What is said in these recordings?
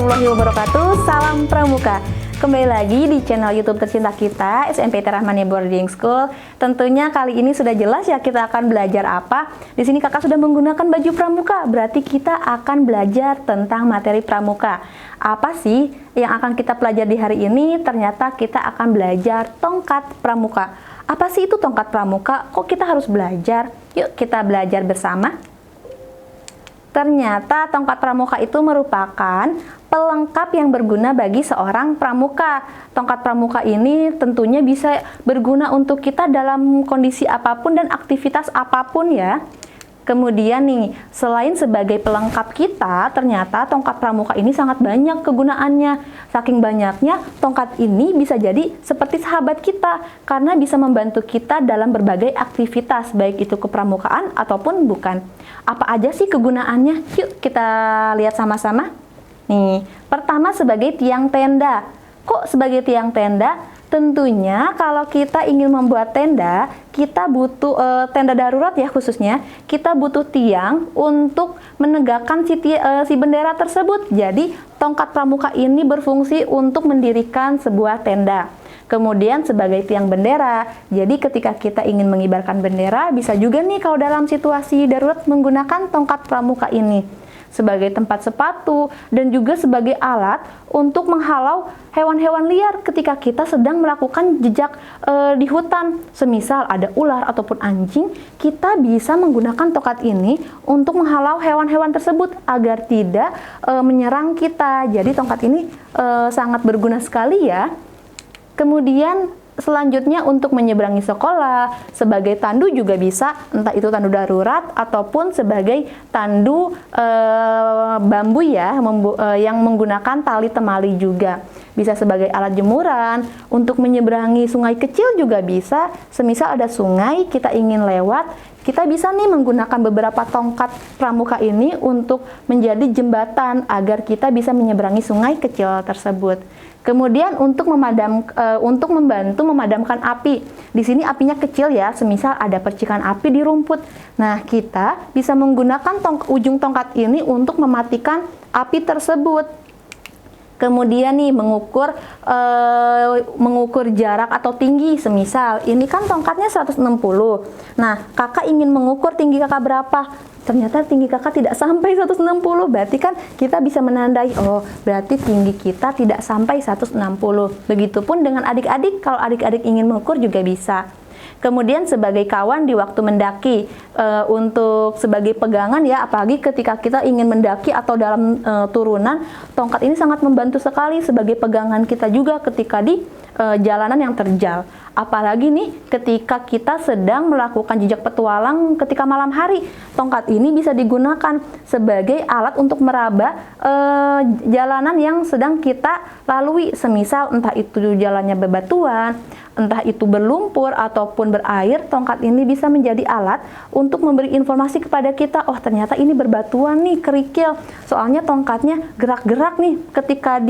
warahmatullahi wabarakatuh. Salam Pramuka. Kembali lagi di channel YouTube tercinta kita, SMP Rahmania Boarding School. Tentunya kali ini sudah jelas ya kita akan belajar apa. Di sini kakak sudah menggunakan baju pramuka, berarti kita akan belajar tentang materi pramuka. Apa sih yang akan kita pelajari di hari ini? Ternyata kita akan belajar tongkat pramuka. Apa sih itu tongkat pramuka? Kok kita harus belajar? Yuk kita belajar bersama. Ternyata tongkat pramuka itu merupakan pelengkap yang berguna bagi seorang pramuka. Tongkat pramuka ini tentunya bisa berguna untuk kita dalam kondisi apapun dan aktivitas apapun ya. Kemudian nih, selain sebagai pelengkap kita, ternyata tongkat pramuka ini sangat banyak kegunaannya. Saking banyaknya, tongkat ini bisa jadi seperti sahabat kita karena bisa membantu kita dalam berbagai aktivitas, baik itu kepramukaan ataupun bukan. Apa aja sih kegunaannya? Yuk kita lihat sama-sama. Nih, pertama sebagai tiang tenda. Kok sebagai tiang tenda? Tentunya kalau kita ingin membuat tenda, kita butuh tenda darurat ya khususnya, kita butuh tiang untuk menegakkan si bendera tersebut. Jadi tongkat pramuka ini berfungsi untuk mendirikan sebuah tenda. Kemudian sebagai tiang bendera, jadi ketika kita ingin mengibarkan bendera, bisa juga nih kalau dalam situasi darurat menggunakan tongkat pramuka ini sebagai tempat sepatu dan juga sebagai alat untuk menghalau hewan-hewan liar ketika kita sedang melakukan jejak di hutan. Semisal ada ular ataupun anjing, kita bisa menggunakan tongkat ini untuk menghalau hewan-hewan tersebut agar tidak menyerang kita. Jadi tongkat ini sangat berguna sekali ya. Kemudian selanjutnya untuk menyeberangi sekolah, sebagai tandu juga bisa, entah itu tandu darurat ataupun sebagai tandu bambu ya, yang menggunakan tali temali juga. Bisa sebagai alat jemuran, untuk menyeberangi sungai kecil juga bisa. Semisal ada sungai, kita ingin lewat, kita bisa nih menggunakan beberapa tongkat pramuka ini untuk menjadi jembatan agar kita bisa menyeberangi sungai kecil tersebut. Kemudian untuk membantu memadamkan api. Di sini apinya kecil ya, semisal ada percikan api di rumput. Nah, kita bisa menggunakan ujung tongkat ini untuk mematikan api tersebut. Kemudian nih mengukur jarak atau tinggi. Semisal ini kan tongkatnya 160. Nah, kakak ingin mengukur tinggi kakak berapa? Ternyata tinggi kakak tidak sampai 160, berarti kan kita bisa menandai, oh berarti tinggi kita tidak sampai 160. Begitupun dengan adik-adik, kalau adik-adik ingin mengukur juga bisa. Kemudian sebagai kawan di waktu mendaki, untuk sebagai pegangan ya, apalagi ketika kita ingin mendaki atau dalam turunan, tongkat ini sangat membantu sekali sebagai pegangan kita juga ketika di jalanan yang terjal. Apalagi nih ketika kita sedang melakukan jejak petualang ketika malam hari, tongkat ini bisa digunakan sebagai alat untuk meraba jalanan yang sedang kita lalui. Semisal entah itu jalannya bebatuan, entah itu berlumpur ataupun berair, tongkat ini bisa menjadi alat untuk memberi informasi kepada kita, oh ternyata ini berbatuan nih, kerikil. Soalnya tongkatnya gerak-gerak nih ketika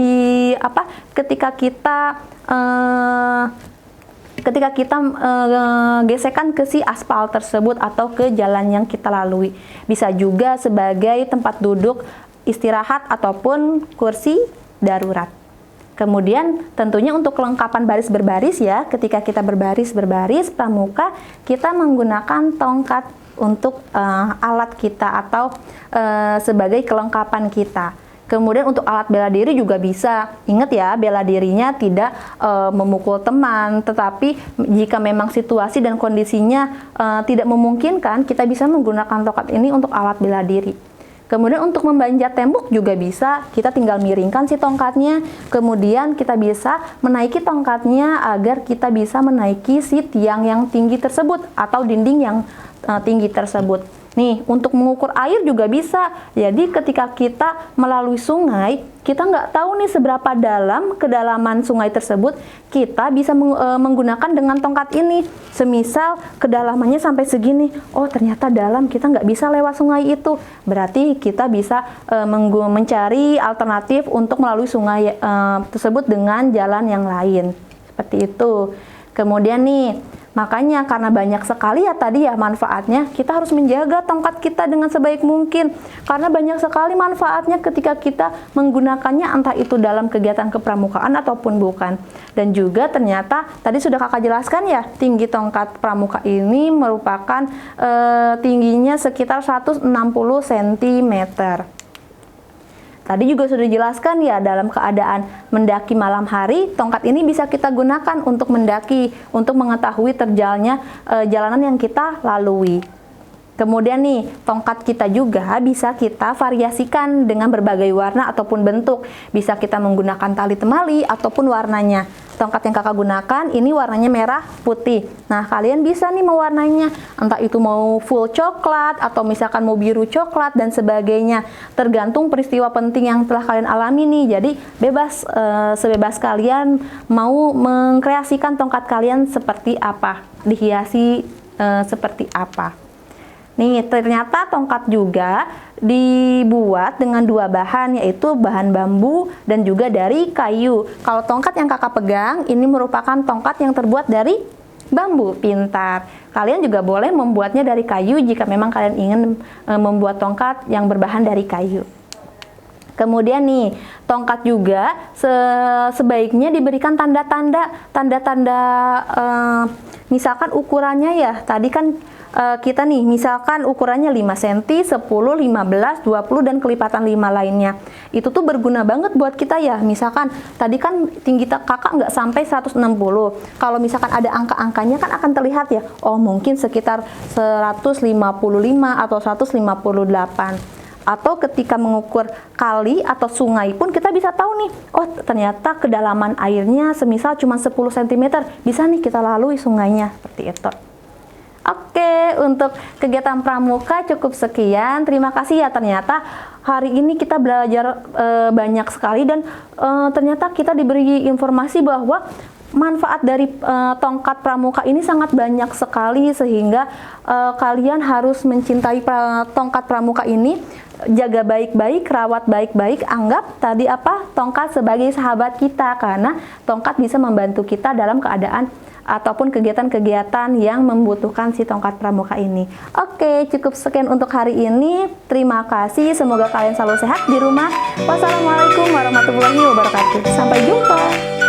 kita gesekan ke si aspal tersebut atau ke jalan yang kita lalui. Bisa juga sebagai tempat duduk istirahat ataupun kursi darurat. Kemudian tentunya untuk kelengkapan baris berbaris ya, ketika kita berbaris pramuka, kita menggunakan tongkat untuk alat kita atau sebagai kelengkapan kita. Kemudian untuk alat bela diri juga bisa. Ingat ya, bela dirinya tidak memukul teman, tetapi jika memang situasi dan kondisinya tidak memungkinkan, kita bisa menggunakan tongkat ini untuk alat bela diri. Kemudian untuk membanjat tembok juga bisa, kita tinggal miringkan si tongkatnya, kemudian kita bisa menaiki tongkatnya agar kita bisa menaiki si tiang yang tinggi tersebut atau dinding yang tinggi tersebut. Nih, untuk mengukur air juga bisa. Jadi ketika kita melalui sungai, kita nggak tahu nih seberapa dalam kedalaman sungai tersebut, kita bisa menggunakan dengan tongkat ini. Semisal kedalamannya sampai segini, oh ternyata dalam, kita nggak bisa lewat sungai itu. Berarti kita bisa mencari alternatif untuk melalui sungai tersebut dengan jalan yang lain. Seperti itu. Kemudian nih, Makanya karena banyak sekali ya tadi ya manfaatnya, kita harus menjaga tongkat kita dengan sebaik mungkin. Karena banyak sekali manfaatnya ketika kita menggunakannya, entah itu dalam kegiatan kepramukaan ataupun bukan. Dan juga ternyata tadi sudah kakak jelaskan ya, tinggi tongkat pramuka ini merupakan tingginya sekitar 160 cm. Tadi juga sudah dijelaskan ya, dalam keadaan mendaki malam hari, tongkat ini bisa kita gunakan untuk mendaki, untuk mengetahui terjalnya jalanan yang kita lalui. Kemudian nih, tongkat kita juga bisa kita variasikan dengan berbagai warna ataupun bentuk. Bisa kita menggunakan tali temali ataupun warnanya. Tongkat yang kakak gunakan ini warnanya merah putih. Nah, kalian bisa nih mewarnainya, entah itu mau full coklat atau misalkan mau biru coklat dan sebagainya. Tergantung peristiwa penting yang telah kalian alami nih. Jadi bebas, sebebas kalian mau mengkreasikan tongkat kalian seperti apa, dihiasi seperti apa. Nih, ternyata tongkat juga dibuat dengan dua bahan, yaitu bahan bambu dan juga dari kayu. Kalau tongkat yang kakak pegang, ini merupakan tongkat yang terbuat dari bambu. Pintar. Kalian juga boleh membuatnya dari kayu jika memang kalian ingin membuat tongkat yang berbahan dari kayu. Kemudian nih, tongkat juga sebaiknya diberikan tanda-tanda, misalkan ukurannya ya, tadi kan kita nih misalkan ukurannya 5 cm, 10, 15, 20 dan kelipatan 5 lainnya. Itu tuh berguna banget buat kita ya. Misalkan tadi kan tinggi kakak nggak sampai 160. Kalau misalkan ada angka-angkanya kan akan terlihat ya. Oh, mungkin sekitar 155 atau 158. Atau ketika mengukur kali atau sungai pun kita bisa tahu nih, oh ternyata kedalaman airnya semisal cuma 10 cm, bisa nih kita lalui sungainya, seperti itu. Oke, untuk kegiatan pramuka cukup sekian. Terima kasih ya, ternyata hari ini kita belajar banyak sekali dan ternyata kita diberi informasi bahwa manfaat dari tongkat pramuka ini sangat banyak sekali, sehingga kalian harus mencintai tongkat pramuka ini. Jaga baik-baik, rawat baik-baik, anggap tadi tongkat sebagai sahabat kita, karena tongkat bisa membantu kita dalam keadaan ataupun kegiatan-kegiatan yang membutuhkan si tongkat pramuka ini. Oke, cukup sekian untuk hari ini. Terima kasih, semoga kalian selalu sehat di rumah. Wassalamualaikum warahmatullahi wabarakatuh. Sampai jumpa.